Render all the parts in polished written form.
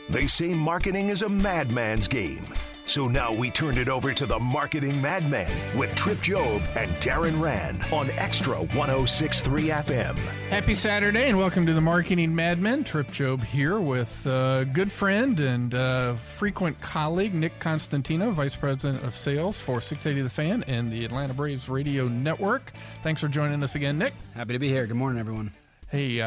They say marketing is a madman's game. So now we turned it over to the Marketing Madmen with Trip Jobe and Darren Rand on Extra 106.3 FM. Happy Saturday and welcome to the Marketing Madmen. Trip Jobe here with good friend and frequent colleague Nick Constantino, Vice President of Sales for 680 The Fan and the Atlanta Braves Radio Network. Thanks for joining us again, Nick. Happy to be here. Good morning, everyone. Hey,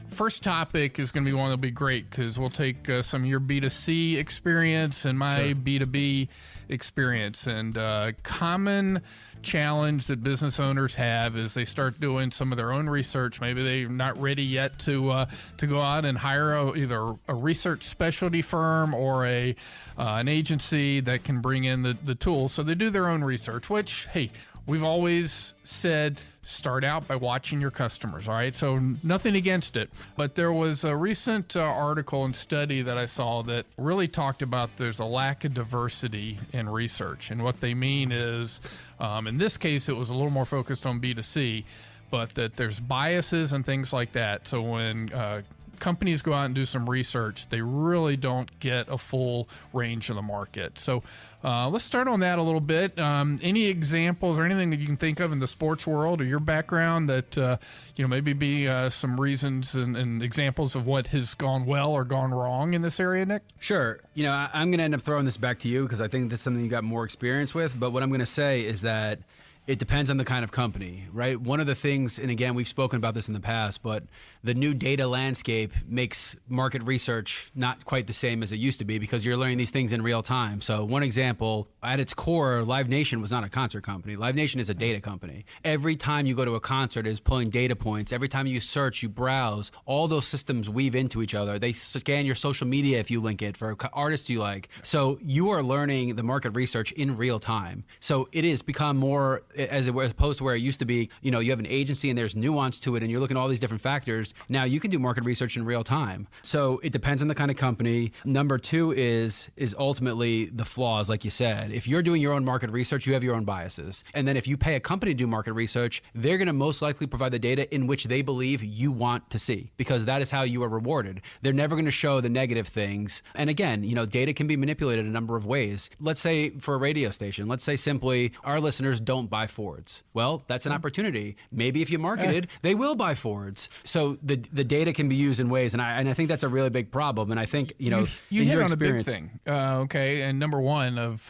first topic is going to be one that'll be great because we'll take some of your B2C experience and my B2B experience. And common challenge that business owners have is they start doing some of their own research. Maybe they're not ready yet to go out and hire either a research specialty firm or an agency that can bring in the tools. So they do their own research, which, hey, we've always said start out by watching your customers, all right? So nothing against it. But there was a recent article and study that I saw that really talked about there's a lack of diversity in research. And what they mean is, in this case, it was a little more focused on B2C, but that there's biases and things like that. So when companies go out and do some research, they really don't get a full range of the market. So let's start on that a little bit. Any examples or anything that you can think of in the sports world or your background that, maybe be some reasons and examples of what has gone well or gone wrong in this area, Nick? Sure. I'm going to end up throwing this back to you because I think that's something you got more experience with. But what I'm going to say is that it depends on the kind of company, right? One of the things, and again, we've spoken about this in the past, but the new data landscape makes market research not quite the same as it used to be because you're learning these things in real time. So one example, at its core, Live Nation was not a concert company. Live Nation is a data company. Every time you go to a concert, it's pulling data points. Every time you search, you browse, all those systems weave into each other. They scan your social media if you link it for artists you like. So you are learning the market research in real time. So it has become more, as opposed to where it used to be, you have an agency and there's nuance to it and you're looking at all these different factors. Now you can do market research in real time. So it depends on the kind of company. Number two is ultimately the flaws, like you said. If you're doing your own market research, you have your own biases. And then if you pay a company to do market research, they're going to most likely provide the data in which they believe you want to see because that is how you are rewarded. They're never going to show the negative things. And again, data can be manipulated a number of ways. Let's say for a radio station, let's say simply our listeners don't buy Fords. Well, that's an opportunity. Maybe if you marketed, they will buy Fords. So the data can be used in ways, and I think that's a really big problem. And I think you hit on a big thing. Okay, and number one of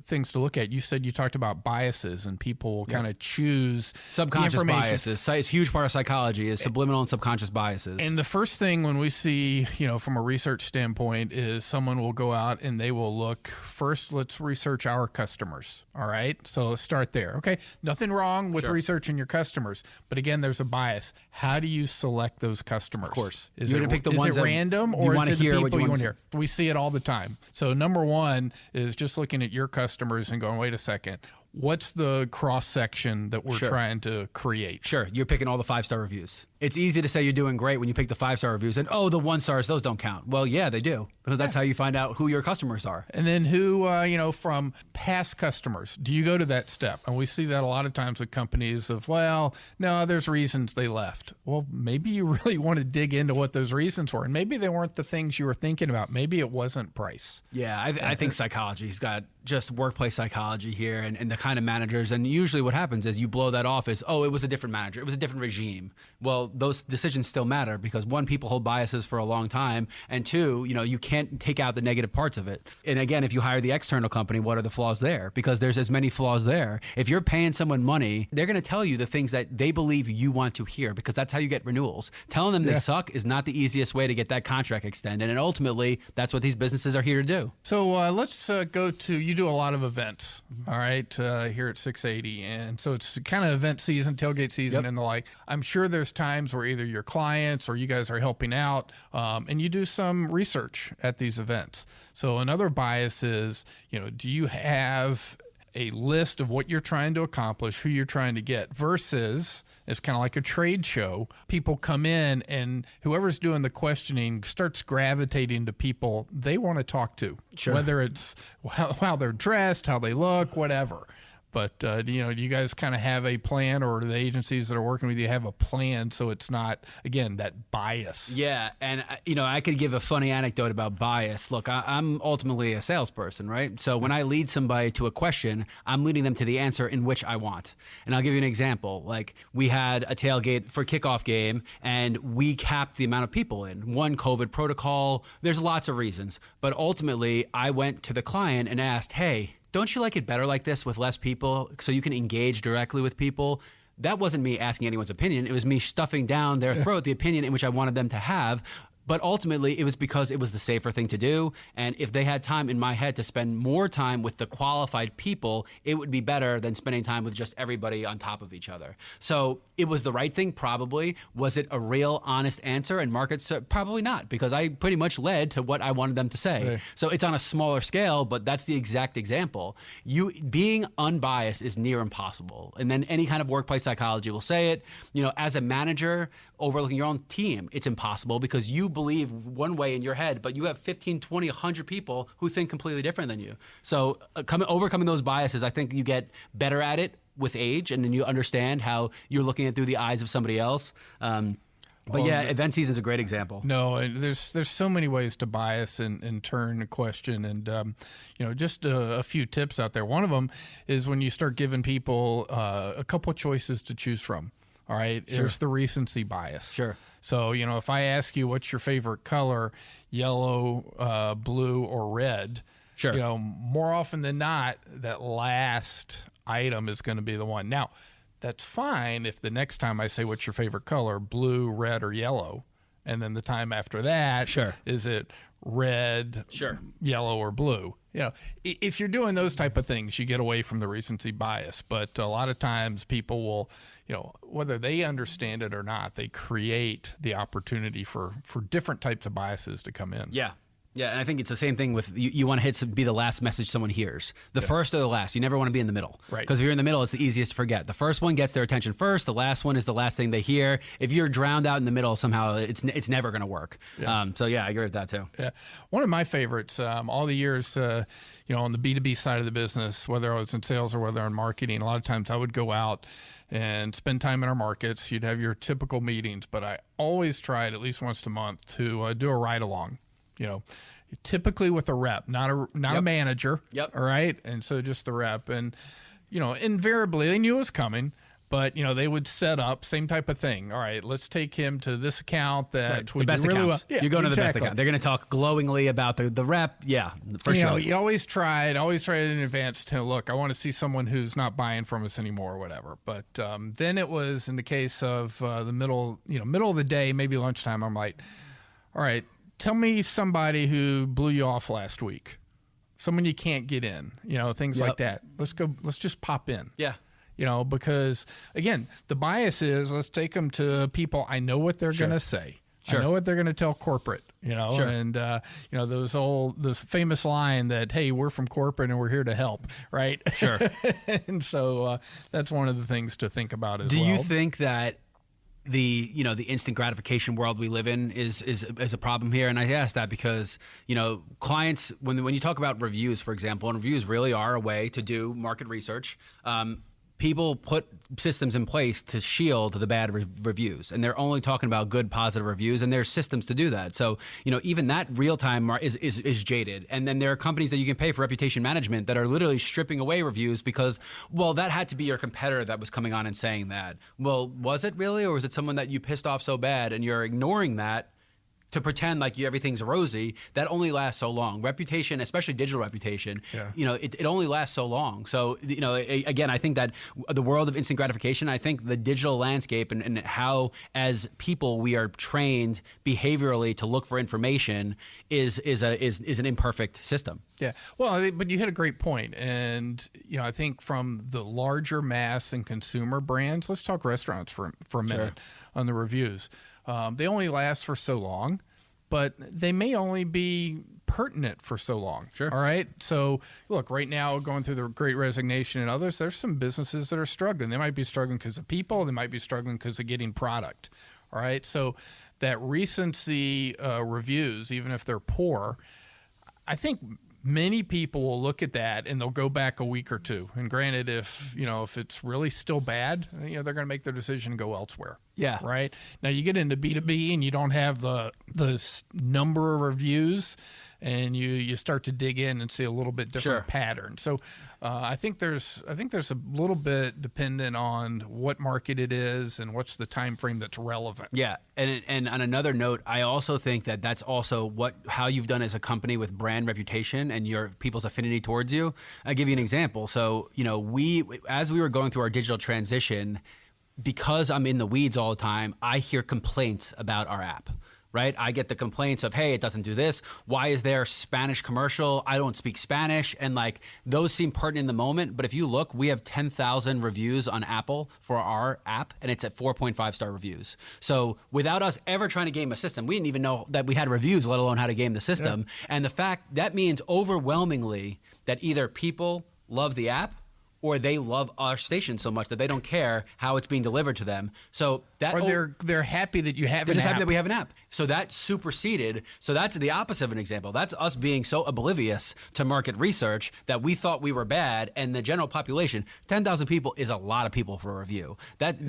things to look at, you said you talked about biases, and people kind of choose subconscious biases. It's a huge part of psychology is subliminal and subconscious biases. And the first thing when we see, from a research standpoint, is someone will go out and they will look first. Let's research our customers. All right, so let's start there. Okay. Nothing wrong with researching your customers, but again, there's a bias. How do you select those customers? Of course, is it pick the ones random or is it the people you want to hear? We see it all the time. So number one is just looking at your customers and going, wait a second. What's the cross section that we're trying to create? Sure. You're picking all the 5-star reviews. It's easy to say you're doing great when you pick the 5-star reviews and, the 1-stars, those don't count. Well, yeah, they do because that's how you find out who your customers are. And then who, from past customers, do you go to that step? And we see that a lot of times with companies of, no, there's reasons they left. Well, maybe you really want to dig into what those reasons were. And maybe they weren't the things you were thinking about. Maybe it wasn't price. Yeah, I think psychology's got just workplace psychology here and the kind of managers. And usually what happens is you blow that off as, it was a different manager. It was a different regime. Well, those decisions still matter because one, people hold biases for a long time. And two, you can't take out the negative parts of it. And again, if you hire the external company, what are the flaws there? Because there's as many flaws there. If you're paying someone money, they're going to tell you the things that they believe you want to hear because that's how you get renewals. Telling them they suck is not the easiest way to get that contract extended. And ultimately, that's what these businesses are here to do. So let's go to, you do a lot of events, all right, here at 680. And so it's kind of event season, tailgate season and the like. I'm sure there's times where either your clients or you guys are helping out and you do some research at these events. So another bias is, do you have a list of what you're trying to accomplish, who you're trying to get, versus it's kind of like a trade show. People come in and whoever's doing the questioning starts gravitating to people they want to talk to, whether it's how they're dressed, how they look, whatever. But do you guys kind of have a plan, or do the agencies that are working with you have a plan so it's not, again, that bias? Yeah, and I could give a funny anecdote about bias. Look, I'm ultimately a salesperson, right? So when I lead somebody to a question, I'm leading them to the answer in which I want. And I'll give you an example. Like, we had a tailgate for kickoff game, and we capped the amount of people in. One, COVID protocol. There's lots of reasons. But ultimately, I went to the client and asked, hey, don't you like it better like this with less people so you can engage directly with people? That wasn't me asking anyone's opinion. It was me stuffing down their throat the opinion in which I wanted them to have. But ultimately, it was because it was the safer thing to do. And if they had time in my head to spend more time with the qualified people, it would be better than spending time with just everybody on top of each other. So it was the right thing, probably. Was it a real, honest answer? And markets, probably not, because I pretty much led to what I wanted them to say. Right. So it's on a smaller scale, but that's the exact example. Being unbiased is near impossible. And then any kind of workplace psychology will say it. As a manager overlooking your own team, it's impossible because you believe one way in your head, but you have 15, 20, 100 people who think completely different than you. So overcoming those biases, I think you get better at it with age, and then you understand how you're looking at through the eyes of somebody else. Event season is a great example. No, there's so many ways to bias and turn a question, and just a few tips out there. One of them is when you start giving people a couple of choices to choose from. All right, sure. There's the recency bias. Sure. So, if I ask you what's your favorite color, yellow, blue, or red, sure. More often than not, that last item is going to be the one. Now, that's fine if the next time I say what's your favorite color, blue, red, or yellow, and then the time after that, sure. Is it red, sure. yellow, or blue? If you're doing those type of things, you get away from the recency bias. But a lot of times people will, whether they understand it or not, they create the opportunity for different types of biases to come in. Yeah. Yeah, and I think it's the same thing with you want to be the last message someone hears. The first or the last. You never want to be in the middle. Right. Because if you're in the middle, it's the easiest to forget. The first one gets their attention first. The last one is the last thing they hear. If you're drowned out in the middle, somehow it's never going to work. Yeah. I agree with that too. Yeah. One of my favorites, all the years, on the B2B side of the business, whether I was in sales or whether in marketing, a lot of times I would go out and spend time in our markets. You'd have your typical meetings, but I always tried at least once a month to do a ride-along, typically with a rep, not a manager. Yep. All right. And so just the rep. And, invariably they knew it was coming, but, they would set up same type of thing. All right, let's take him to this account that the best really accounts. well. Yeah, you're going to the best exactly. account. They're going to talk glowingly about the rep. Yeah, for sure. You always tried in advance to look, I want to see someone who's not buying from us anymore or whatever. But then it was in the case of the middle of the day, maybe lunchtime, I'm like, all right, tell me somebody who blew you off last week, someone you can't get in, things like that. Let's just pop in. Yeah. Because again, the bias is let's take them to people. I know what they're Sure. going to say. Sure. I know what they're going to tell corporate, Sure. and, those famous line that, hey, we're from corporate and we're here to help. Right. Sure. And so that's one of the things to think about as well. Do you think that the instant gratification world we live in is a problem here? And I ask that because clients, when you talk about reviews, for example, and reviews really are a way to do market research. People put systems in place to shield the bad reviews, and they're only talking about good, positive reviews, and there's systems to do that. So, even that real time is jaded. And then there are companies that you can pay for reputation management that are literally stripping away reviews because, well, that had to be your competitor that was coming on and saying that. Well, was it really, or was it someone that you pissed off so bad and you're ignoring that to pretend like everything's rosy? That only lasts so long. Reputation, especially digital reputation, it only lasts so long. So, again, I think that the world of instant gratification, I think the digital landscape and how as people we are trained behaviorally to look for information is an imperfect system. Yeah. Well, but you hit a great point. And, I think from the larger mass and consumer brands, let's talk restaurants for a minute on the reviews. They only last for so long, but they may only be pertinent for so long. Sure. All right. So look, right now going through the Great Resignation and others, there's some businesses that are struggling. They might be struggling because of people. They might be struggling because of getting product. All right. So that recency reviews, even if they're poor, I think many people will look at that and they'll go back a week or two. And granted, if it's really still bad, they're going to make their decision and go elsewhere. Yeah. Right. Now you get into B2B and you don't have the number of reviews, and you start to dig in and see a little bit different pattern. So I think there's a little bit dependent on what market it is and what's the time frame that's relevant. Yeah, and on another note, I also think that that's also how you've done as a company with brand reputation and your people's affinity towards you. I'll give you an example. So as we were going through our digital transition, because I'm in the weeds all the time, I hear complaints about our app. Right? I get the complaints of, hey, it doesn't do this. Why is there a Spanish commercial? I don't speak Spanish. And those seem pertinent in the moment. But if you look, we have 10,000 reviews on Apple for our app, and it's at 4.5 star reviews. So without us ever trying to game a system, we didn't even know that we had reviews, let alone how to game the system. Yeah. And the fact that means overwhelmingly that either people love the app or they love our station so much that they don't care how it's being delivered to them. So that, or they're happy that you have they're an just app. happy that we have an app. So that superseded. So that's the opposite of an example. That's us being so oblivious to market research that we thought we were bad, and the general population, 10,000 people is a lot of people for a review.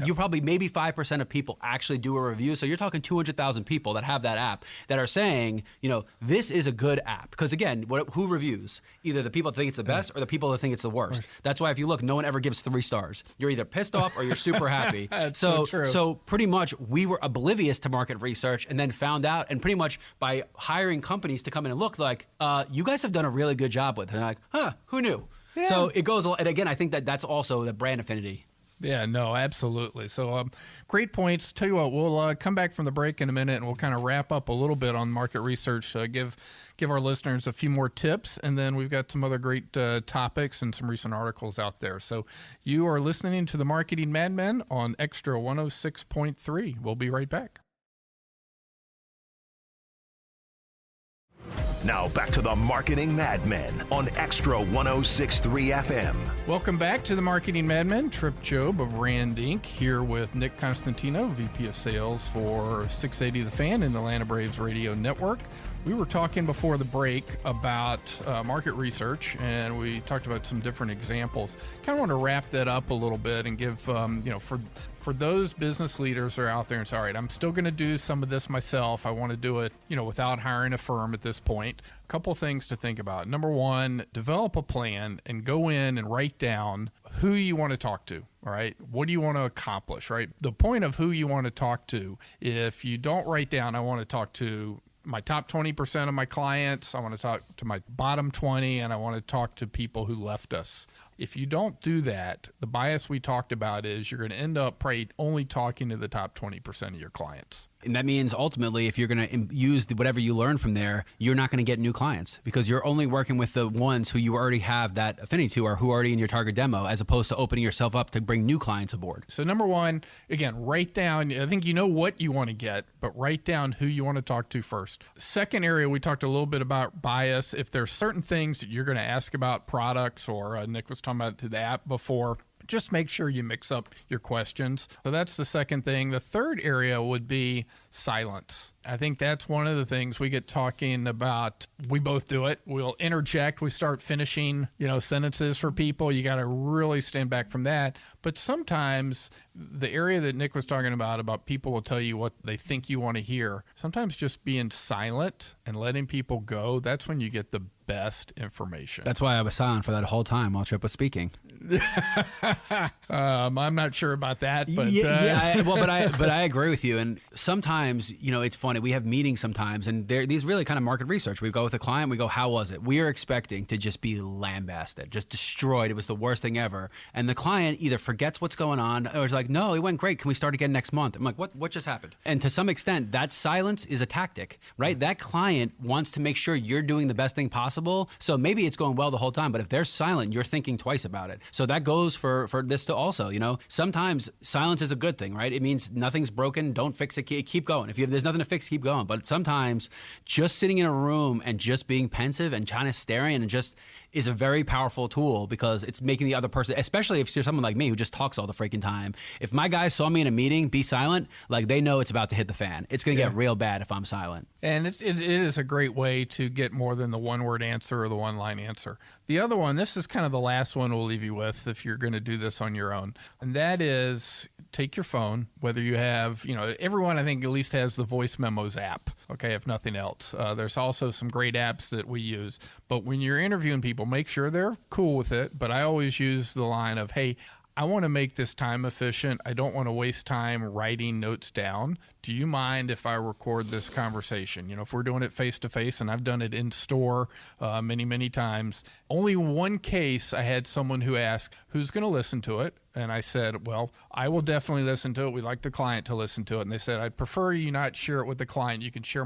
You probably maybe 5% of people actually do a review. So you're talking 200,000 people that have that app that are saying, this is a good app. Because again, who reviews? Either the people that think it's the best or the people that think it's the worst. Right. That's why if you look, no one ever gives 3 stars. You're either pissed off or you're super happy. so true. So pretty much we were oblivious to market research and then found out, and pretty much by hiring companies to come in and look you guys have done a really good job with it. And I'm like, who knew? Yeah. So it goes, and again, I think that's also the brand affinity. Yeah, no, absolutely. So great points. Tell you what, we'll come back from the break in a minute, and we'll kind of wrap up a little bit on market research, give our listeners a few more tips, and then we've got some other great topics and some recent articles out there. So you are listening to the Marketing Madmen on Extra 106.3. We'll be right back. Now back to the Marketing Madmen on Extra 106.3 FM. Welcome back to the Marketing Madmen. Trip Jobe of Rand Inc. here with Nick Constantino, VP of Sales for 680 The Fan and the Atlanta Braves Radio Network. We were talking before the break about market research, and we talked about some different examples. Kind of want to wrap that up a little bit and give, for those business leaders that are out there and say, all right, I'm still going to do some of this myself. I want to do it, without hiring a firm at this point. A couple things to think about. Number one, develop a plan and go in and write down who you want to talk to. All right. What do you want to accomplish? Right. The point of who you want to talk to, if you don't write down, I want to talk to my top 20% of my clients, I want to talk to my bottom 20, and I want to talk to people who left us. If you don't do that, the bias we talked about is you're going to end up probably only talking to the top 20% of your clients. And that means ultimately, if you're going to use whatever you learn from there, you're not going to get new clients because you're only working with the ones who you already have that affinity to or who are already in your target demo, as opposed to opening yourself up to bring new clients aboard. So number one, again, write down, I think you know what you want to get, but write down who you want to talk to first. Second area, we talked a little bit about bias. If there's certain things that you're going to ask about products, or Nick was talking about the app before, just make sure you mix up your questions. So that's the second thing. The third area would be silence. I think that's one of the things we get talking about. We both do it. We'll interject. We start finishing, sentences for people. You got to really stand back from that. But sometimes the area that Nick was talking about people will tell you what they think you want to hear. Sometimes just being silent and letting people go, that's when you get the best information. That's why I was silent for that whole time while Trip was speaking. I'm not sure about that, but but I agree with you. And sometimes, it's funny. We have meetings sometimes, and these really kind of market research. We go with a client, we go, how was it? We are expecting to just be lambasted, just destroyed. It was the worst thing ever. And the client either forgets what's going on or is like, no, it went great. Can we start again next month? I'm like, what just happened? And to some extent, that silence is a tactic, right? That client wants to make sure you're doing the best thing possible. So maybe it's going well the whole time, but if they're silent, you're thinking twice about it. So that goes for this to also, sometimes silence is a good thing, right? It means nothing's broken. Don't fix it. Keep going. If there's nothing to fix, keep going. But sometimes just sitting in a room and just being pensive and kind of staring and just is a very powerful tool because it's making the other person, especially if you're someone like me who just talks all the freaking time. If my guys saw me in a meeting, be silent, like they know it's about to hit the fan. It's going to get real bad if I'm silent. And it is a great way to get more than the one-word answer or the one-line answer. The other one, this is kind of the last one we'll leave you with if you're going to do this on your own. And that is take your phone, whether you have, everyone I think at least has the voice memos app, okay, if nothing else. There's also some great apps that we use. But when you're interviewing people, make sure they're cool with it. But I always use the line of, hey, I want to make this time efficient. I don't want to waste time writing notes down. Do you mind if I record this conversation? If we're doing it face-to-face, and I've done it in store many, many times. Only one case I had someone who asked, who's going to listen to it? And I said, well, I will definitely listen to it. We'd like the client to listen to it. And they said, I'd prefer you not share it with the client. You can share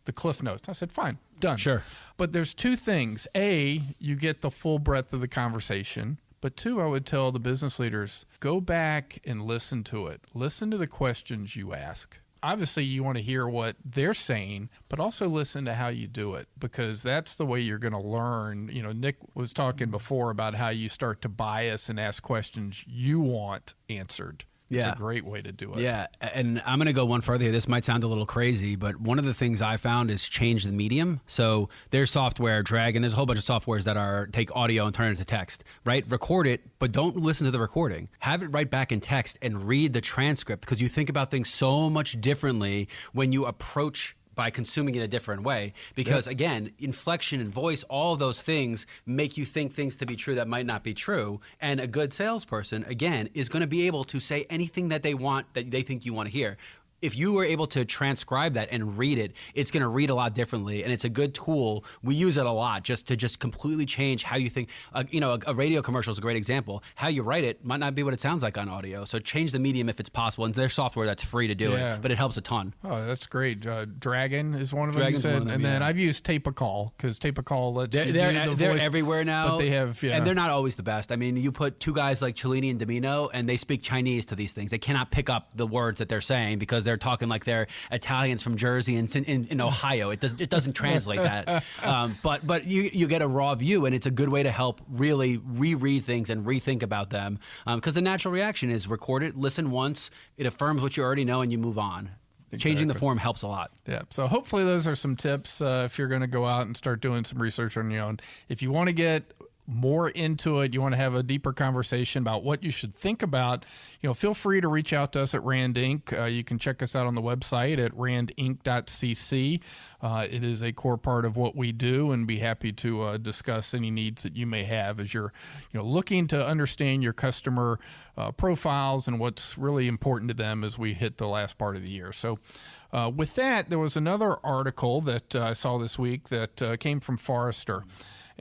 the cliff notes. I said, fine, done. Sure. But there's two things. A, you get the full breadth of the conversation. But two, I would tell the business leaders, go back and listen to it. Listen to the questions you ask. Obviously, you want to hear what they're saying, but also listen to how you do it, because that's the way you're going to learn. Nick was talking before about how you start to bias and ask questions you want answered. It's a great way to do it. Yeah, and I'm going to go one further here. This might sound a little crazy, but one of the things I found is change the medium. So there's software, Dragon, there's a whole bunch of softwares that take audio and turn it into text, right? Record it, but don't listen to the recording. Have it right back in text and read the transcript, because you think about things so much differently when you approach by consuming it a different way, because again, inflection and voice, all of those things make you think things to be true that might not be true. And a good salesperson, again, is going to be able to say anything that they want, that they think you want to hear. If you were able to transcribe that and read it, it's going to read a lot differently, and it's a good tool. We use it a lot just to completely change how you think. A radio commercial is a great example. How you write it might not be what it sounds like on audio, so change the medium if it's possible. And there's software that's free to do it, but it helps a ton. Oh, that's great. Dragon is one of them, you said? And then I've used Tape-A-Call, because Tape-A-Call lets you they're voice, everywhere now. But they have, and they're not always the best. I mean, you put two guys like Cellini and Domino, and they speak Chinese to these things. They cannot pick up the words that they're saying because they're talking like they're Italians from Jersey and in Ohio. It doesn't translate that. But you get a raw view, and it's a good way to help really reread things and rethink about them. Because the natural reaction is record it, listen once, it affirms what you already know, and you move on. Exactly. Changing the form helps a lot. Yeah. So hopefully those are some tips if you're going to go out and start doing some research on your own. If you want to get more into it, you want to have a deeper conversation about what you should think about, feel free to reach out to us at Rand Inc. You can check us out on the website at randinc.cc. It is a core part of what we do, and be happy to discuss any needs that you may have as you're looking to understand your customer profiles and what's really important to them as we hit the last part of the year. So with that, there was another article that I saw this week that came from Forrester.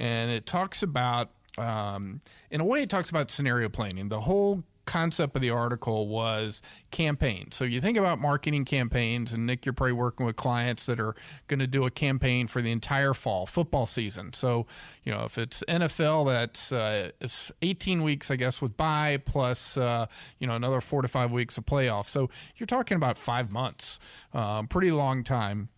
And it talks about, in a way, it talks about scenario planning. The whole concept of the article was campaign. So you think about marketing campaigns, and Nick, you're probably working with clients that are going to do a campaign for the entire fall football season. So, if it's NFL, that's it's 18 weeks, I guess, with bye plus, another 4 to 5 weeks of playoffs. So you're talking about 5 months, pretty long time.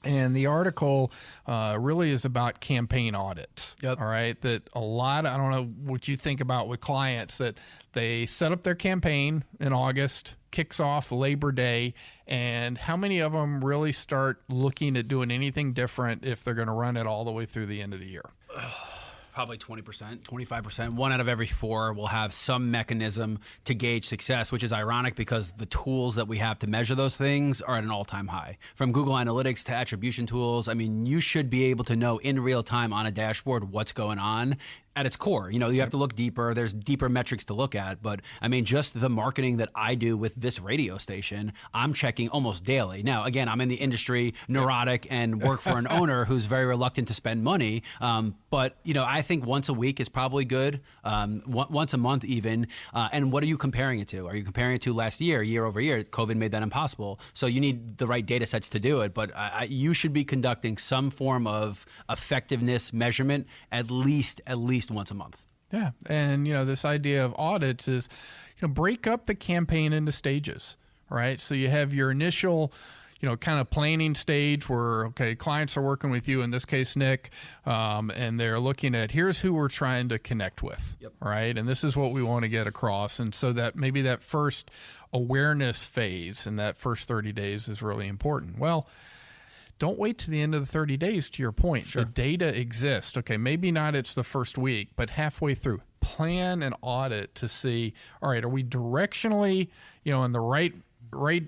And the article really is about campaign audits. Yep. All right. That a lot, I don't know what you think about with clients, that they set up their campaign in August, kicks off Labor Day, and how many of them really start looking at doing anything different if they're going to run it all the way through the end of the year? Probably 20%, 25%. 1 out of every 4 will have some mechanism to gauge success, which is ironic because the tools that we have to measure those things are at an all-time high. From Google Analytics to attribution tools, I mean, you should be able to know in real time on a dashboard what's going on. At its core, you have to look deeper. There's deeper metrics to look at. But I mean, just the marketing that I do with this radio station, I'm checking almost daily. Now, again, I'm in the industry, neurotic, and work for an owner who's very reluctant to spend money. But, I think once a week is probably good, once a month even. And what are you comparing it to? Are you comparing it to last year over year? COVID made that impossible. So you need the right data sets to do it. But you should be conducting some form of effectiveness measurement at least once a month. Yeah. And, this idea of audits is, break up the campaign into stages, right? So you have your initial, kind of planning stage where, okay, clients are working with you, in this case, Nick, and they're looking at, here's who we're trying to connect with, right? And this is what we want to get across. And so that maybe that first awareness phase in that first 30 days is really important. Well, don't wait to the end of the 30 days, to your point. Sure. The data exists. Okay, maybe not it's the first week, but halfway through, plan an audit to see, all right, are we directionally, in the right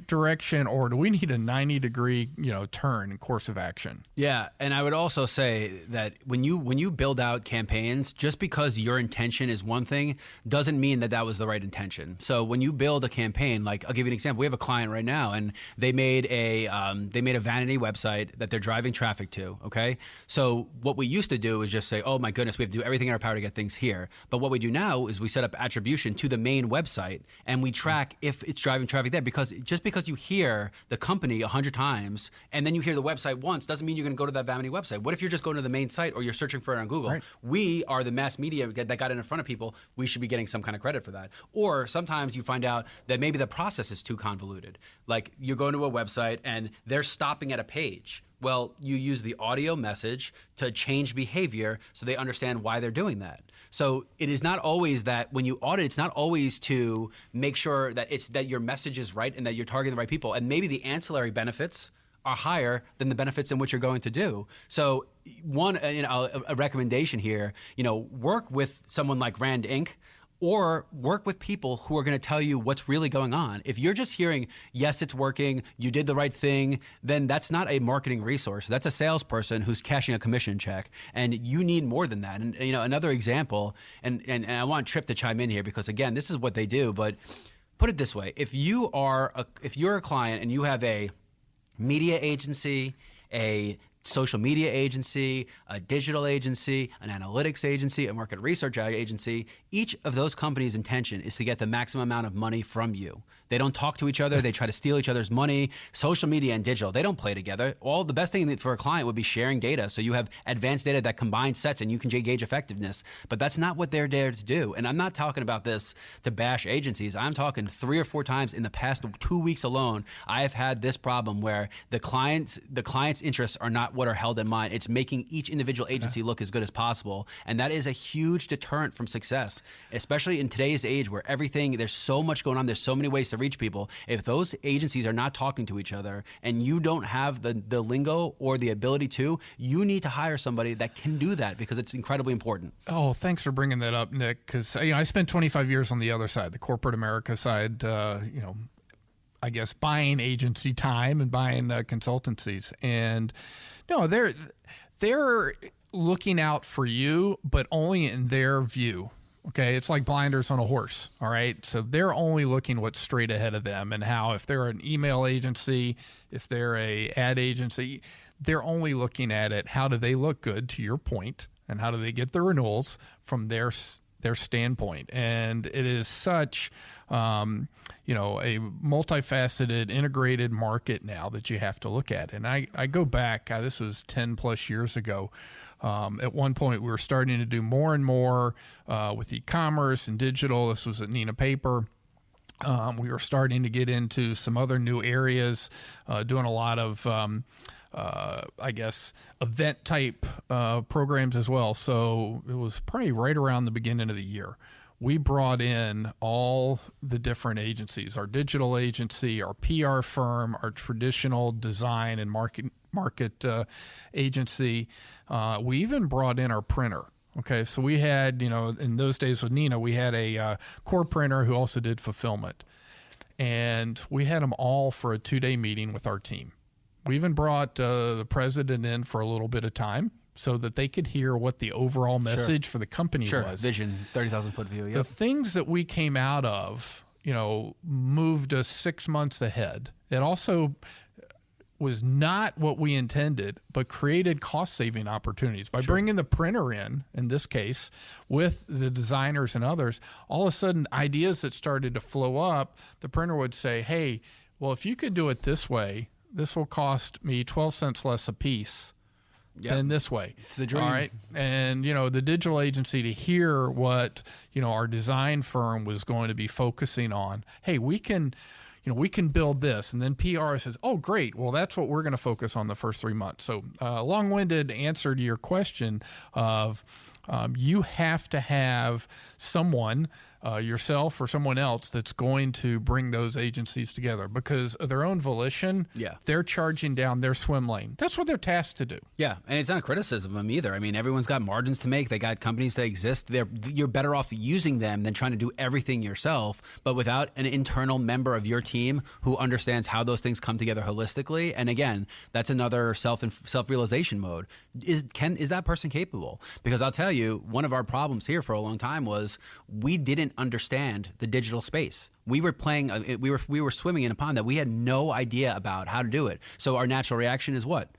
direction, or do we need a 90-degree, turn in course of action? Yeah, and I would also say that when you build out campaigns, just because your intention is one thing doesn't mean that was the right intention. So when you build a campaign, like I'll give you an example. We have a client right now, and they made a vanity website that they're driving traffic to. Okay, so what we used to do is just say, oh my goodness, we have to do everything in our power to get things here. But what we do now is we set up attribution to the main website, and we track if it's driving traffic there, because just because you hear the company 100 times and then you hear the website once doesn't mean you're going to go to that vanity website. What if you're just going to the main site, or you're searching for it on Google? Right. We are the mass media that got it in front of people. We should be getting some kind of credit for that. Or sometimes you find out that maybe the process is too convoluted. Like you're going to a website and they're stopping at a page. Well, you use the audio message to change behavior so they understand why they're doing that. So it is not always that when you audit, it's not always to make sure that your message is right and that you're targeting the right people. And maybe the ancillary benefits are higher than the benefits in which you're going to do. So one, a recommendation here, work with someone like Rand Inc., or work with people who are going to tell you what's really going on. If you're just hearing, yes, it's working, you did the right thing, then that's not a marketing resource. That's a salesperson who's cashing a commission check, and you need more than that. And another example, and I want Trip to chime in here, because again, this is what they do. But put it this way: if you're a client and you have a media agency, a social media agency, a digital agency, an analytics agency, a market research agency, each of those companies' intention is to get the maximum amount of money from you. They don't talk to each other. They try to steal each other's money. Social media and digital, they don't play together. The best thing for a client would be sharing data. So you have advanced data that combines sets and you can gauge effectiveness. But that's not what they're there to do. And I'm not talking about this to bash agencies. I'm talking 3 or 4 times in the past 2 weeks alone, I have had this problem where the client's interests are not what are held in mind. It's making each individual agency look as good as possible. And that is a huge deterrent from success, especially in today's age where there's so much going on. There's so many ways to reach people. If those agencies are not talking to each other and you don't have the lingo or the ability to, you need to hire somebody that can do that, because it's incredibly important. Oh, thanks for bringing that up, Nick, because I spent 25 years on the other side, the corporate America side, I guess buying agency time and buying consultancies. And no, they're looking out for you, but only in their view. Okay, it's like blinders on a horse, all right? So they're only looking what's straight ahead of them, and how if they're an email agency, if they're a ad agency, they're only looking at it, how do they look good, to your point, and how do they get the renewals from their standpoint. And it is such, a multifaceted, integrated market now that you have to look at. And I go back, this was 10 plus years ago. At one point, we were starting to do more and more with e-commerce and digital. This was at Nina Paper. We were starting to get into some other new areas, doing a lot of, event type programs as well. So it was probably right around the beginning of the year. We brought in all the different agencies, our digital agency, our PR firm, our traditional design and market agency. We even brought in our printer. Okay, so we had, in those days with Nina, we had a core printer who also did fulfillment. And we had them all for a 2-day meeting with our team. We even brought the president in for a little bit of time so that they could hear what the overall message for the company was. Vision, 30,000-foot view. Yep. The things that we came out of, moved us 6 months ahead. It also was not what we intended, but created cost-saving opportunities. By bringing the printer in this case, with the designers and others, all of a sudden, ideas that started to flow up, the printer would say, hey, well, if you could do it this way, this will cost me 12 cents less a piece than this way. It's the dream. All right. And, the digital agency, to hear what, our design firm was going to be focusing on, hey, we can we can build this. And then PR says, oh, great. Well, that's what we're going to focus on the first 3 months. So long-winded answer to your question of you have to have someone, yourself or someone else, that's going to bring those agencies together because of their own volition. Yeah. They're charging down their swim lane. That's what they're tasked to do. Yeah, and it's not a criticism of them either. I mean, everyone's got margins to make. They got companies that exist. You're better off using them than trying to do everything yourself, but without an internal member of your team who understands how those things come together holistically. And again, that's another self-realization mode. Is that person capable? Because I'll tell you, one of our problems here for a long time was we didn't understand the digital space. We were playing, we were swimming in a pond that we had no idea about how to do it. So our natural reaction is what?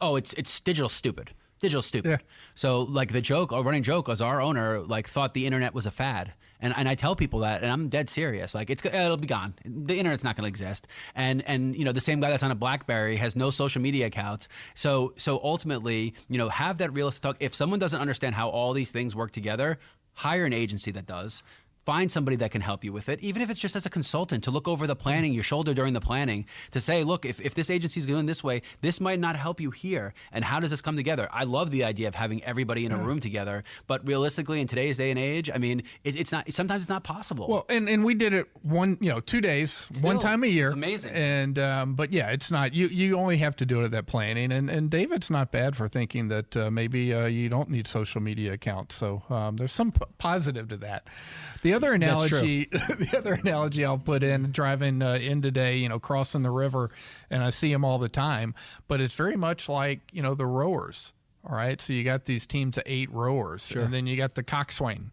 Oh, it's digital stupid. Digital stupid. Yeah. So like a running joke was our owner thought the internet was a fad. And I tell people that, and I'm dead serious. Like it'll be gone. The internet's not going to exist. And the same guy that's on a BlackBerry has no social media accounts. So ultimately, have that realistic talk. If someone doesn't understand how all these things work together, hire an agency that does. Find somebody that can help you with it, even if it's just as a consultant, to look over the planning, your shoulder during the planning, to say, look, if this agency is going this way, this might not help you here. And how does this come together? I love the idea of having everybody in a room together, but realistically, in today's day and age, I mean, it's not. Sometimes it's not possible. Well, and we did it 2 days, one time a year. It's amazing. And but yeah, it's not. You only have to do it at that planning. And David's not bad for thinking that maybe you don't need social media accounts. So there's some positive to that. The other analogy I'll put in, driving in today, crossing the river, and I see them all the time, but it's very much like, the rowers. All right. So you got these teams of 8 rowers, and then you got the coxswain.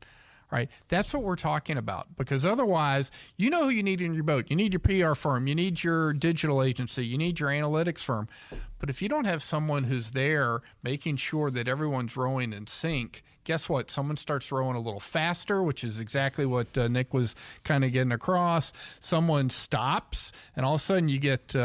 Right. That's what we're talking about, because otherwise, who you need in your boat. You need your PR firm. You need your digital agency. You need your analytics firm. But if you don't have someone who's there making sure that everyone's rowing in sync, guess what? Someone starts rowing a little faster, which is exactly what Nick was kind of getting across. Someone stops, and all of a sudden you get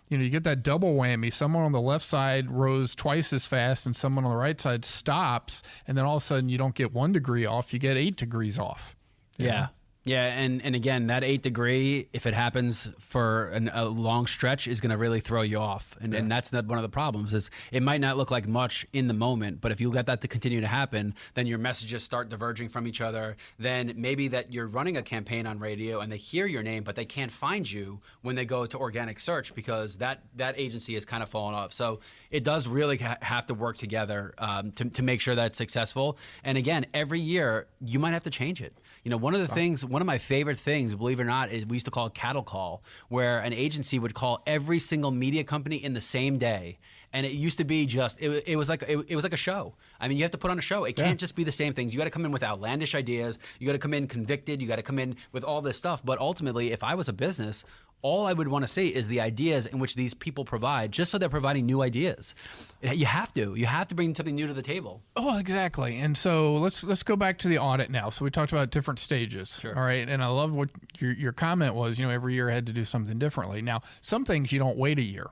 you get that double whammy. Someone on the left side rows twice as fast, and someone on the right side stops, and then all of a sudden you don't get 1 degree off, you get 8 degrees off. Yeah. Yeah, and again, that 8 degree, if it happens for a long stretch, is going to really throw you off. And that's one of the problems, is it might not look like much in the moment, but if you let that to continue to happen, then your messages start diverging from each other. Then maybe that you're running a campaign on radio and they hear your name, but they can't find you when they go to organic search because that agency has kind of fallen off. So it does really have to work together to make sure that it's successful. And again, every year, you might have to change it. One of my favorite things, believe it or not, is we used to call it cattle call, where an agency would call every single media company in the same day. And it used to be it was like a show. I mean, you have to put on a show. It can't just be the same things. You got to come in with outlandish ideas. You got to come in convicted. You got to come in with all this stuff. But ultimately, if I was a business, all I would want to see is the ideas in which these people provide, just so they're providing new ideas. You have to bring something new to the table. Oh, exactly. And so let's go back to the audit now. So we talked about different stages. Sure. All right. And I love what your comment was, every year I had to do something differently. Now, some things you don't wait a year.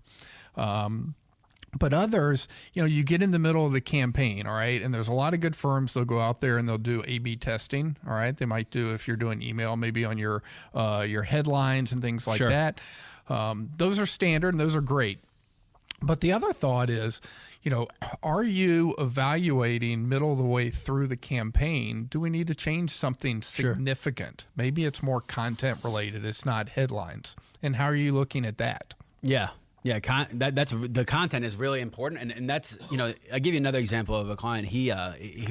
But others, you get in the middle of the campaign, all right, and there's a lot of good firms. They'll go out there and they'll do A/B testing, all right. They might do, if you're doing email, maybe on your headlines and things like that. Those are standard and those are great. But the other thought is, are you evaluating middle of the way through the campaign? Do we need to change something significant? Maybe it's more content related. It's not headlines. And how are you looking at that? Yeah. Yeah, that's the content is really important, and that's I'll give you another example of a client. He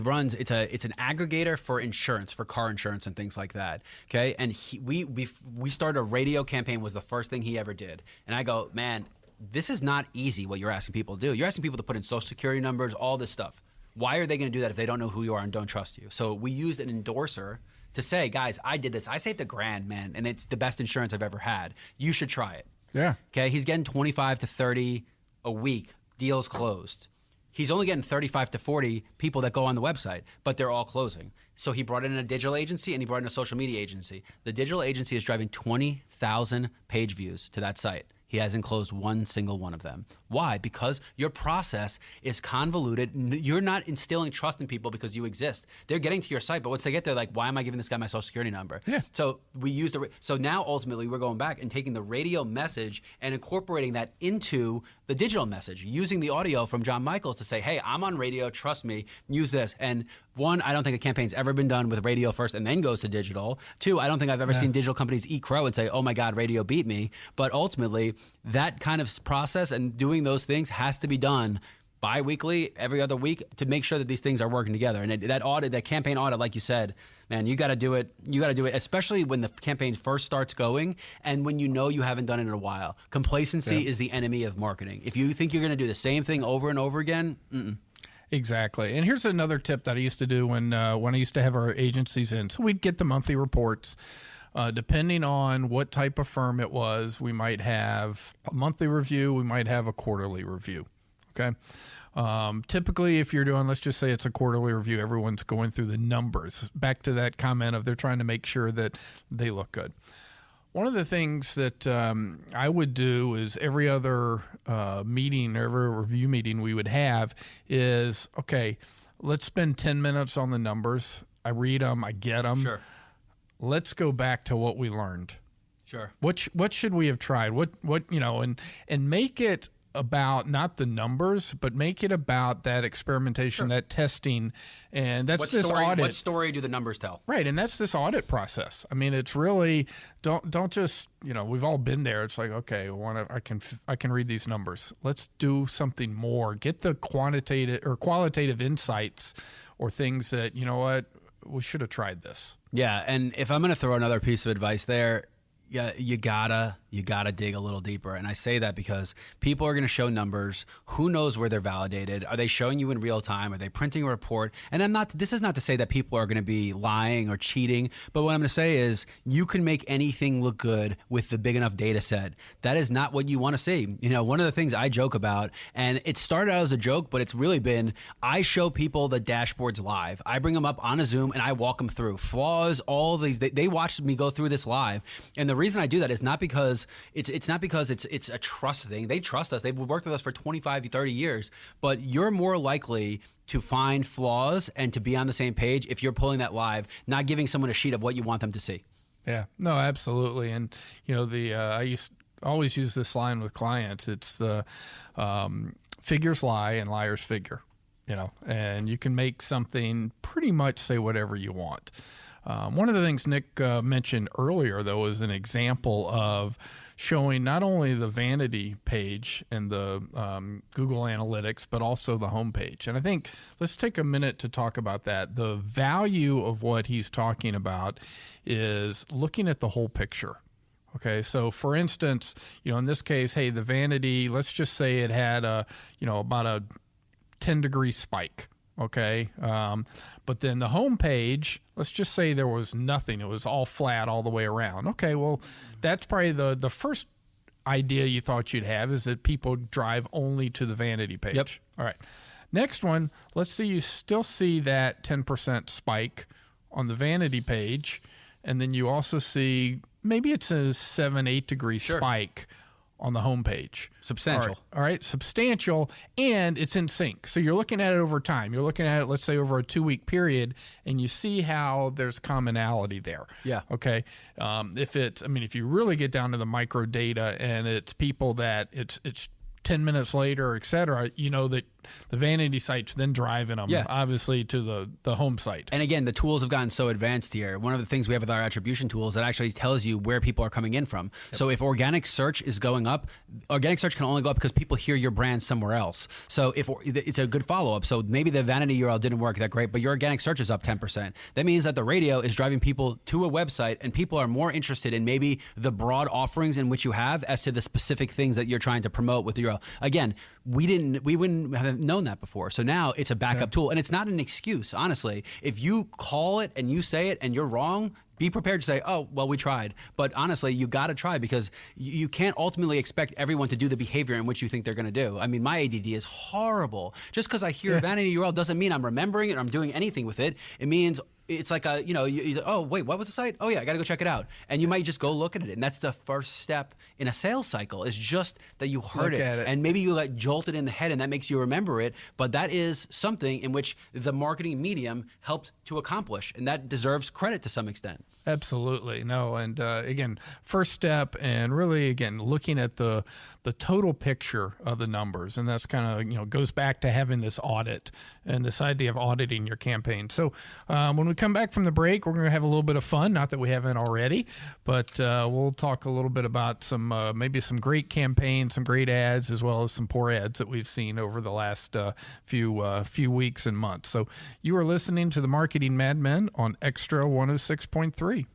runs it's an aggregator for insurance, for car insurance and things like that. Okay, and we started a radio campaign, was the first thing he ever did, and I go, man, this is not easy what you're asking people to do. You're asking people to put in social security numbers, all this stuff. Why are they going to do that if they don't know who you are and don't trust you? So we used an endorser to say, guys, I did this. I saved $1,000, man, and it's the best insurance I've ever had. You should try it. Yeah. Okay. He's getting 25 to 30 a week. Deals closed. He's only getting 35 to 40 people that go on the website, but they're all closing. So he brought in a digital agency and he brought in a social media agency. The digital agency is driving 20,000 page views to that site. He hasn't closed one single one of them. Why? Because your process is convoluted. You're not instilling trust in people because you exist. They're getting to your site, but once they get there, like, why am I giving this guy my social security number? Yeah. So we use so now ultimately we're going back and taking the radio message and incorporating that into the digital message, using the audio from John Michaels to say, hey, I'm on radio, trust me, use this. And one, I don't think a campaign's ever been done with radio first and then goes to digital. Two, I don't think I've ever seen digital companies eat crow and say, oh my God, radio beat me. But ultimately, that kind of process and doing those things has to be done bi-weekly, every other week, to make sure that these things are working together. And that campaign audit, like you said, man, you got to do it. You got to do it, especially when the campaign first starts going and when you know you haven't done it in a while. Complacency is the enemy of marketing. If you think you're going to do the same thing over and over again, Exactly. And here's another tip that I used to do when I used to have our agencies in. So we'd get the monthly reports. Depending on what type of firm it was, we might have a monthly review, we might have a quarterly review. Okay. Typically, if you're doing, let's just say it's a quarterly review, everyone's going through the numbers. Back to that comment of they're trying to make sure that they look good. One of the things that I would do is every other meeting, every review meeting we would have is, okay, let's spend 10 minutes on the numbers. I read them, I get them. Sure. Let's go back to what we learned. Sure. What should we have tried? What and make it about not the numbers, but make it about that experimentation, that testing, and that's this audit. What story do the numbers tell? Right, and that's this audit process. I mean, it's really don't just we've all been there. It's like, okay, I can read these numbers. Let's do something more. Get the quantitative or qualitative insights or things that we should have tried this. Yeah, and if I'm going to throw another piece of advice there, yeah, you gotta dig a little deeper. And I say that because people are going to show numbers. Who knows where they're validated? Are they showing you in real time? Are they printing a report? And this is not to say that people are going to be lying or cheating, but what I'm going to say is you can make anything look good with the big enough data set. That is not what you want to see. One of the things I joke about, and it started out as a joke, but it's really been, I show people the dashboards live. I bring them up on a Zoom and I walk them through flaws, all of these. They watched me go through this live. And the reason I do that is not because it's not because it's a trust thing. They trust us. They've worked with us for 25, 30 years. But you're more likely to find flaws and to be on the same page if you're pulling that live, not giving someone a sheet of what you want them to see. Yeah, no, absolutely. And I always use this line with clients. It's the figures lie and liars figure. And you can make something pretty much say whatever you want. One of the things Nick mentioned earlier, though, is an example of showing not only the vanity page and the Google Analytics, but also the homepage. And I think let's take a minute to talk about that. The value of what he's talking about is looking at the whole picture. Okay, so for instance, in this case, hey, the vanity, let's just say it had about a 10-degree spike. Okay. But then the home page, let's just say there was nothing. It was all flat all the way around. Okay. Well, that's probably the first idea you thought you'd have is that people drive only to the vanity page. Yep. All right. Next one, let's see, you still see that 10% spike on the vanity page. And then you also see maybe it's a 7-8 degree spike on the homepage. Substantial. All right. Substantial, and it's in sync. So you're looking at it over time. You're looking at it, let's say, over a 2-week period, and you see how there's commonality there. Yeah. Okay. If you really get down to the micro data and it's people that it's 10 minutes later, et cetera, that the vanity site's then driving them, obviously, to the home site. And again, the tools have gotten so advanced here. One of the things we have with our attribution tools that actually tells you where people are coming in from. Yep. So if organic search is going up, organic search can only go up because people hear your brand somewhere else. So if it's a good follow-up. So maybe the vanity URL didn't work that great, but your organic search is up 10%. That means that the radio is driving people to a website, and people are more interested in maybe the broad offerings in which you have as to the specific things that you're trying to promote with the URL. Again, we wouldn't have known that before. So now it's a backup tool, and it's not an excuse, honestly. If you call it and you say it and you're wrong, be prepared to say, oh, well, we tried. But honestly, you got to try, because you can't ultimately expect everyone to do the behavior in which you think they're going to do. I mean, my ADD is horrible. Just because I hear vanity URL doesn't mean I'm remembering it or I'm doing anything with it. It means it's like oh wait, what was the site? Oh yeah, I got to go check it out. And you might just go look at it, and that's the first step in a sales cycle. Is just that you heard it, and maybe you like jolted in the head, and that makes you remember it. But that is something in which the marketing medium helped to accomplish, and that deserves credit to some extent. Absolutely. No, and again, first step, and really again looking at the total picture of the numbers, and that's kind of goes back to having this audit and this idea of auditing your campaign. So when we come back from the break, we're going to have a little bit of fun. Not that we haven't already, but we'll talk a little bit about some maybe some great campaigns, some great ads, as well as some poor ads that we've seen over the last few weeks and months. So you are listening to the Marketing Madmen on Extra 106.3.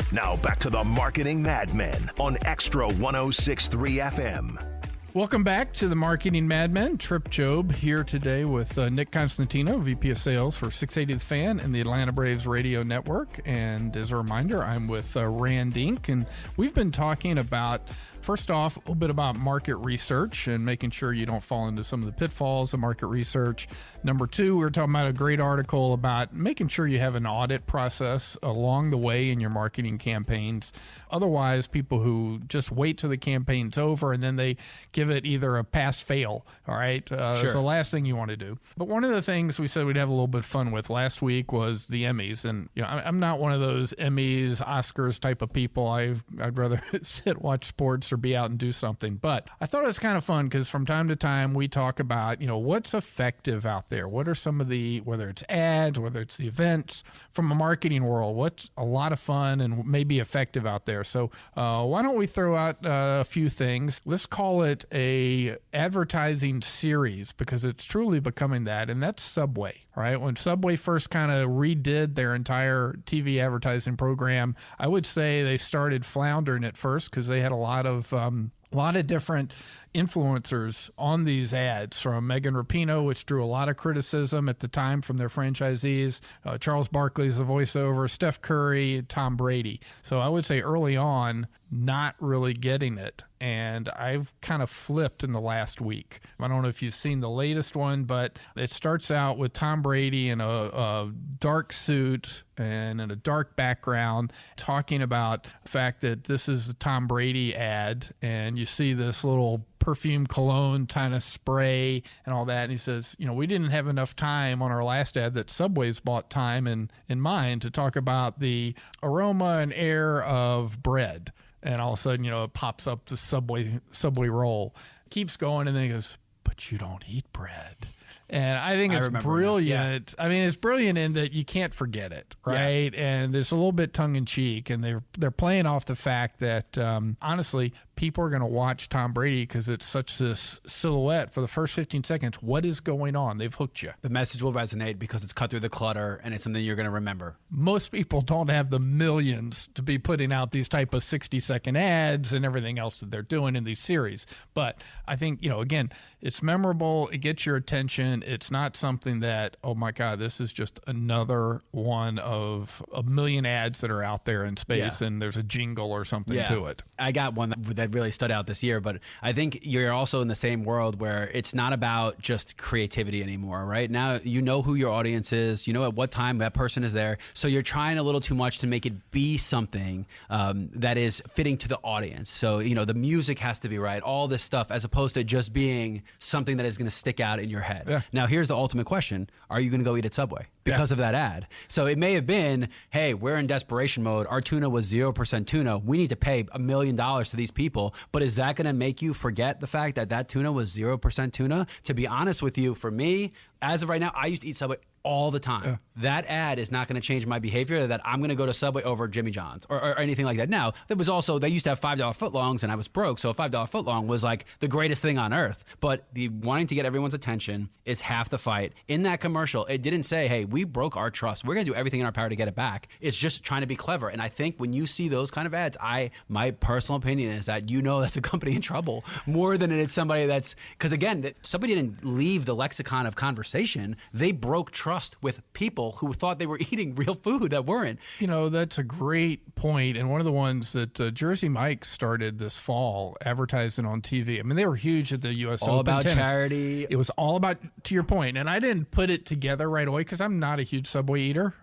Now back to the Marketing Madmen on Extra 106.3 FM. Welcome back to the Marketing Madmen. Trip Jobe here today with Nick Constantino, VP of Sales for 680 The Fan and the Atlanta Braves Radio Network. And as a reminder, I'm with Rand Inc. And we've been talking about, first off, a little bit about market research and making sure you don't fall into some of the pitfalls of market research. Number two, we were talking about a great article about making sure you have an audit process along the way in your marketing campaigns. Otherwise, people who just wait till the campaign's over and then they give it either a pass-fail, all right? Sure. It's the last thing you want to do. But one of the things we said we'd have a little bit of fun with last week was the Emmys. And I'm not one of those Emmys, Oscars type of people. I'd rather sit, watch sports, or be out and do something. But I thought it was kind of fun because from time to time we talk about, what's effective out there? What are some of the, whether it's ads, whether it's the events from a marketing world, what's a lot of fun and maybe effective out there? So why don't we throw out a few things? Let's call it a advertising series because it's truly becoming that, and that's Subway, right? When Subway first kind of redid their entire TV advertising program, I would say they started floundering at first because they had a lot of different influencers on these ads, from Megan Rapinoe, which drew a lot of criticism at the time from their franchisees, Charles Barkley's the voiceover, Steph Curry, Tom Brady. So I would say early on, not really getting it. And I've kind of flipped in the last week. I don't know if you've seen the latest one, but it starts out with Tom Brady in a dark suit and in a dark background talking about the fact that this is the Tom Brady ad, and you see this little perfume cologne kind of spray and all that. And he says, we didn't have enough time on our last ad that Subway's bought time in mind to talk about the aroma and air of bread. And all of a sudden, it pops up the Subway roll. Keeps going, and then he goes, but you don't eat bread. And I think it's brilliant. Yeah. I mean, it's brilliant in that you can't forget it, right? Yeah. And it's a little bit tongue-in-cheek, and they're playing off the fact that, honestly, people are going to watch Tom Brady because it's such this silhouette for the first 15 seconds. What is going on? They've hooked you. The message will resonate because it's cut through the clutter, and it's something you're going to remember. Most people don't have the millions to be putting out these type of 60-second ads and everything else that they're doing in these series. But I think, again, it's memorable. It gets your attention. It's not something that, oh my God, this is just another one of a million ads that are out there in space, and there's a jingle or something to it. I got one that really stood out this year, but I think you're also in the same world where it's not about just creativity anymore, right? Now you know who your audience is, at what time that person is there, so you're trying a little too much to make it be something that is fitting to the audience. So, the music has to be right, all this stuff, as opposed to just being something that is going to stick out in your head. Yeah. Now, here's the ultimate question. Are you going to go eat at Subway because of that ad? So it may have been, hey, we're in desperation mode. Our tuna was 0% tuna. We need to pay $1 million to these people. But is that going to make you forget the fact that tuna was 0% tuna? To be honest with you, for me, as of right now, I used to eat Subway all the time. Yeah. That ad is not going to change my behavior, that I'm going to go to Subway over Jimmy John's or anything like that. Now, there was also, they used to have $5 footlongs and I was broke, so a $5 footlong was like the greatest thing on earth. But the wanting to get everyone's attention is half the fight. In that commercial, it didn't say, hey, we broke our trust. We're going to do everything in our power to get it back. It's just trying to be clever. And I think when you see those kind of ads, my personal opinion is that that's a company in trouble more than it's somebody that's, because again, somebody didn't leave the lexicon of conversation. They broke trust trust with people who thought they were eating real food that weren't. That's a great point, and one of the ones that Jersey Mike started this fall advertising on TV. I mean, they were huge at the U.S. All Open about tennis. charity. It was all about, to your point, and I didn't put it together right away because I'm not a huge Subway eater.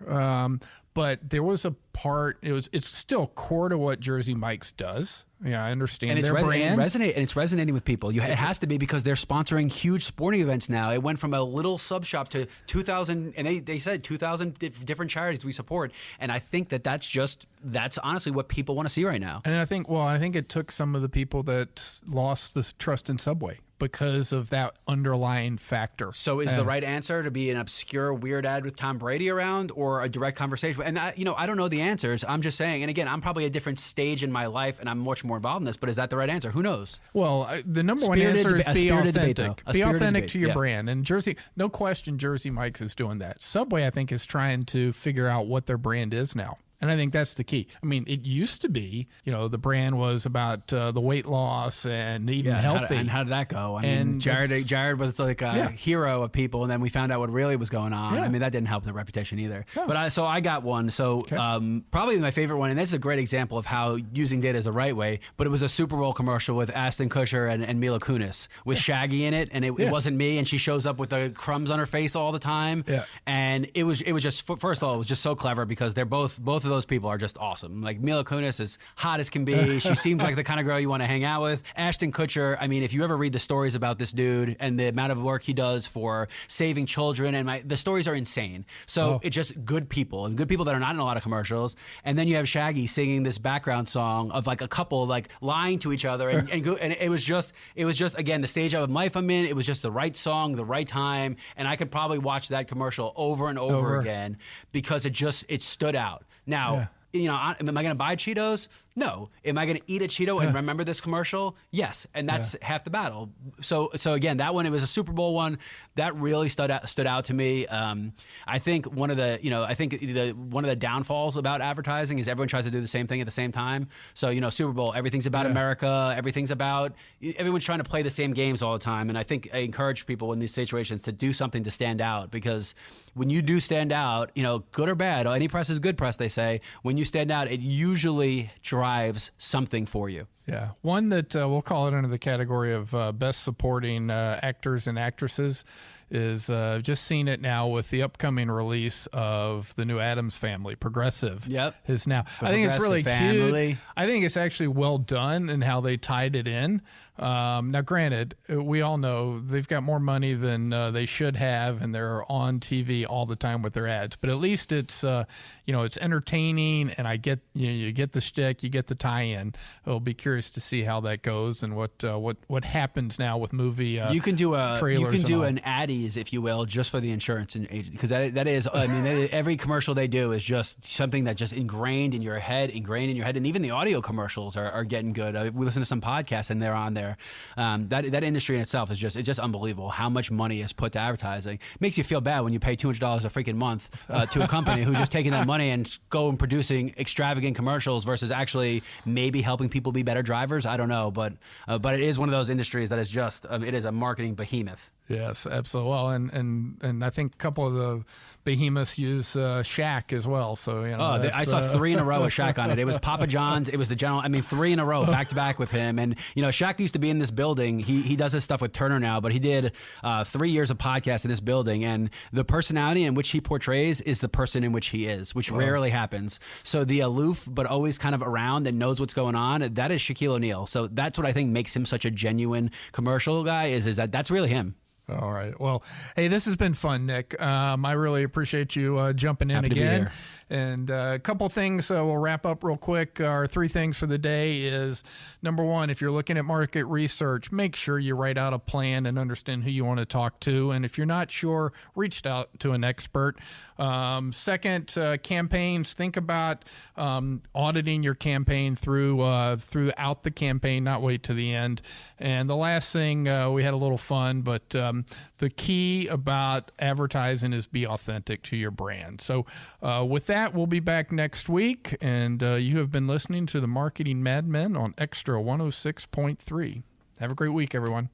But there was a part. It's still core to what Jersey Mike's does. Yeah, I understand. And it's their brand. it's resonating with people. It has to be, because they're sponsoring huge sporting events now. It went from a little sub shop to 2,000, and they said 2,000 different charities we support. And I think that's honestly what people want to see right now. And I think it took some of the people that lost the trust in Subway because of that underlying factor. So is the right answer to be an obscure weird ad with Tom Brady around, or a direct conversation? And I don't know the answers. I'm just saying, and again, I'm probably at a different stage in my life and I'm much more involved in this, but is that the right answer? Who knows? Well, the number one answer is be authentic. Be authentic to your yeah. brand. And no question, Jersey Mike's is doing that. Subway, I think, is trying to figure out what their brand is now. And I think that's the key. I mean, it used to be, the brand was about the weight loss and eating healthy. And how did that go? I mean, Jared was like a hero of people, and then we found out what really was going on. I mean, that didn't help the reputation either. Yeah. But I got one. So probably my favorite one, and this is a great example of how using data is the right way, but it was a Super Bowl commercial with Ashton Kutcher and Mila Kunis with Shaggy in it, and it wasn't me, and she shows up with the crumbs on her face all the time. Yeah. And it was just, first of all, it was just so clever because they're both of those people are just awesome. Like Mila Kunis is hot as can be. She seems like the kind of girl you want to hang out with. Ashton Kutcher, I mean, if you ever read the stories about this dude and the amount of work he does for saving children, and the stories are insane. So it's just good people, and good people that are not in a lot of commercials. And then you have Shaggy singing this background song of like a couple like lying to each other, and it was just again the stage of life I'm in. It was just the right song, the right time, and I could probably watch that commercial over and over again because it stood out. Now, am I going to buy Cheetos? No. Am I going to eat a Cheeto and remember this commercial? Yes. And that's half the battle. So again, that one, it was a Super Bowl one that really stood out to me. I think one of the downfalls about advertising is everyone tries to do the same thing at the same time. So, Super Bowl, everything's about America. Everyone's trying to play the same games all the time. And I think I encourage people in these situations to do something to stand out, because when you do stand out, good or bad, any press is good press, they say. When you stand out, it usually drives something for you. Yeah. One that we'll call it under the category of best supporting actors and actresses is just seen it now with the upcoming release of the new Addams Family. Progressive is now. I think it's really cute. I think it's actually well done in how they tied it in. Now, granted, we all know they've got more money than they should have, and they're on TV all the time with their ads. But at least it's it's entertaining, and I get you get the shtick, you get the tie-in. I'll be curious to see how that goes and what happens now with movie. You can do an Addies, if you will, just for the insurance agent, because that is every commercial they do is just something that just ingrained in your head, and even the audio commercials are getting good. We listen to some podcasts and they're on there. That industry in itself is just unbelievable. How much money is put to advertising. Makes you feel bad when you pay $200 a freaking month to a company who's just taking that money and producing extravagant commercials versus actually maybe helping people be better drivers. I don't know, but it is one of those industries that is just it is a marketing behemoth. Yes, absolutely. Well, and I think a couple of the behemoths use Shaq as well. So I saw 3 in a row with Shaq on it. It was Papa John's. It was the General. 3 in a row, back to back with him. And Shaq used to be in this building. He does his stuff with Turner now, but he did 3 years of podcasts in this building. And the personality in which he portrays is the person in which he is, which rarely happens. So the aloof but always kind of around and knows what's going on, that is Shaquille O'Neal. So that's what I think makes him such a genuine commercial guy. Is that's really him. All right. Well, hey, this has been fun, Nick. I really appreciate you jumping in again. And a couple things we'll wrap up real quick. Our 3 things for the day is, number 1, if you're looking at market research, make sure you write out a plan and understand who you want to talk to. And if you're not sure, reach out to an expert. Second, campaigns. Think about auditing your campaign throughout the campaign, not wait to the end. And the last thing, we had a little fun, but the key about advertising is be authentic to your brand. So with that, we'll be back next week. And you have been listening to the Marketing Madmen on Extra 106.3. Have a great week, everyone.